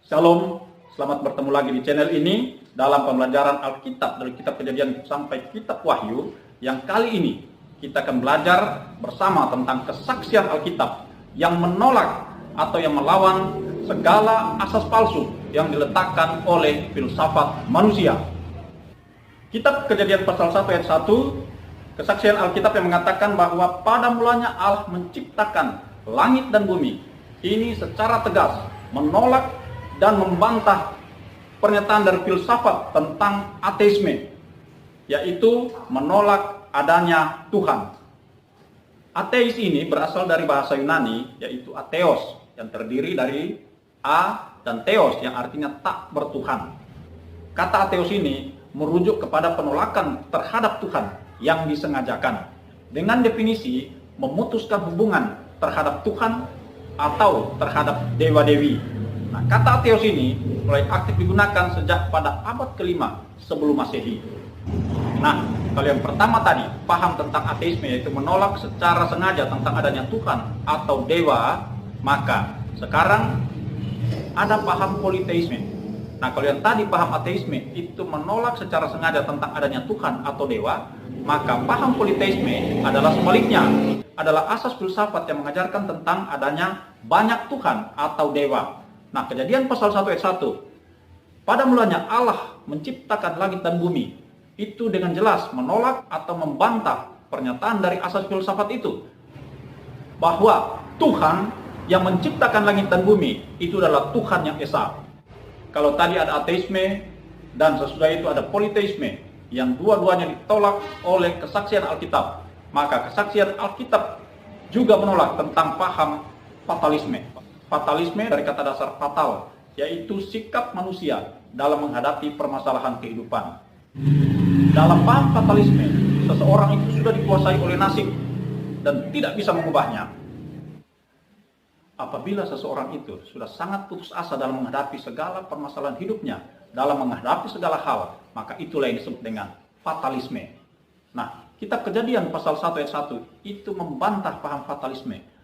Shalom, selamat bertemu lagi di channel ini dalam pembelajaran Alkitab dari kitab Kejadian sampai kitab Wahyu. Yang kali ini kita akan belajar bersama tentang kesaksian Alkitab yang menolak atau yang melawan segala asas palsu yang diletakkan oleh filsafat manusia. Kitab Kejadian pasal 1 ayat 1, kesaksian Alkitab yang mengatakan bahwa pada mulanya Allah menciptakan langit dan bumi. Ini secara tegas menolak dan membantah pernyataan dari filsafat tentang ateisme, yaitu menolak adanya Tuhan. Ateis ini berasal dari bahasa Yunani, yaitu atheos, yang terdiri dari a dan theos, yang artinya tak bertuhan. Kata atheos ini merujuk kepada penolakan terhadap Tuhan yang disengajakan, dengan definisi memutuskan hubungan terhadap Tuhan atau terhadap dewa-dewi. Nah, kata atheos ini mulai aktif digunakan sejak pada abad ke-5 sebelum Masehi. Nah, kalau yang pertama tadi, paham tentang ateisme yaitu menolak secara sengaja tentang adanya Tuhan atau dewa, maka sekarang ada paham politeisme. Nah, kalau yang tadi paham ateisme itu menolak secara sengaja tentang adanya Tuhan atau dewa, maka paham politeisme adalah sebaliknya, adalah asas filsafat yang mengajarkan tentang adanya banyak Tuhan atau dewa. Nah, Kejadian pasal 1 ayat 1. Pada mulanya Allah menciptakan langit dan bumi. Itu dengan jelas menolak atau membantah pernyataan dari asas filsafat itu, bahwa Tuhan yang menciptakan langit dan bumi itu adalah Tuhan yang esa. Kalau tadi ada ateisme dan sesudah itu ada politeisme, yang dua-duanya ditolak oleh kesaksian Alkitab, maka kesaksian Alkitab juga menolak tentang paham fatalisme. Fatalisme dari kata dasar fatal, yaitu sikap manusia dalam menghadapi permasalahan kehidupan. Dalam paham fatalisme, seseorang itu sudah dikuasai oleh nasib dan tidak bisa mengubahnya. Apabila seseorang itu sudah sangat putus asa dalam menghadapi segala permasalahan hidupnya, dalam menghadapi segala hal, maka itulah yang disebut dengan fatalisme. Nah, kitab Kejadian pasal 1 ayat 1 itu membantah paham fatalisme.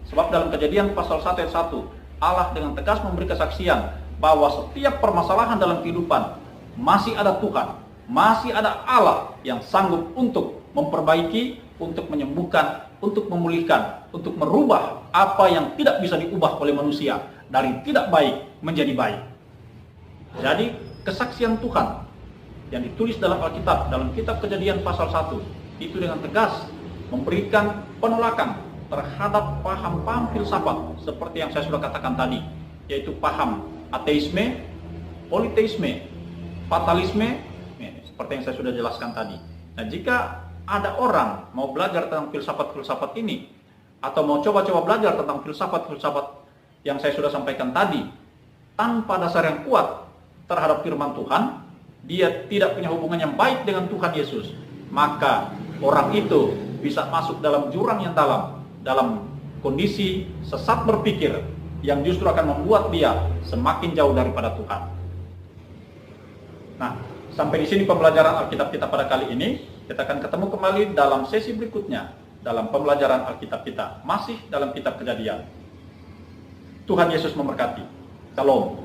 Sebab dalam Kejadian pasal 1 ayat 1, Allah dengan tegas memberi kesaksian bahwa setiap permasalahan dalam kehidupan masih ada Tuhan, masih ada Allah yang sanggup untuk memperbaiki, untuk menyembuhkan, untuk memulihkan, untuk merubah apa yang tidak bisa diubah oleh manusia dari tidak baik menjadi baik. Jadi kesaksian Tuhan yang ditulis dalam Alkitab, dalam kitab Kejadian pasal 1, itu dengan tegas memberikan penolakan terhadap paham-paham filsafat seperti yang saya sudah katakan tadi, yaitu paham ateisme, politeisme, fatalisme, seperti yang saya sudah jelaskan tadi. Nah, jika ada orang mau belajar tentang filsafat-filsafat ini, atau mau coba-coba belajar tentang filsafat-filsafat yang saya sudah sampaikan tadi, tanpa dasar yang kuat terhadap firman Tuhan, dia tidak punya hubungan yang baik dengan Tuhan Yesus, maka orang itu bisa masuk dalam jurang yang dalam kondisi sesat berpikir yang justru akan membuat dia semakin jauh daripada Tuhan. Nah, sampai di sini pembelajaran Alkitab kita pada kali ini. Kita akan ketemu kembali dalam sesi berikutnya dalam pembelajaran Alkitab kita, masih dalam kitab Kejadian. Tuhan Yesus memberkati. Shalom.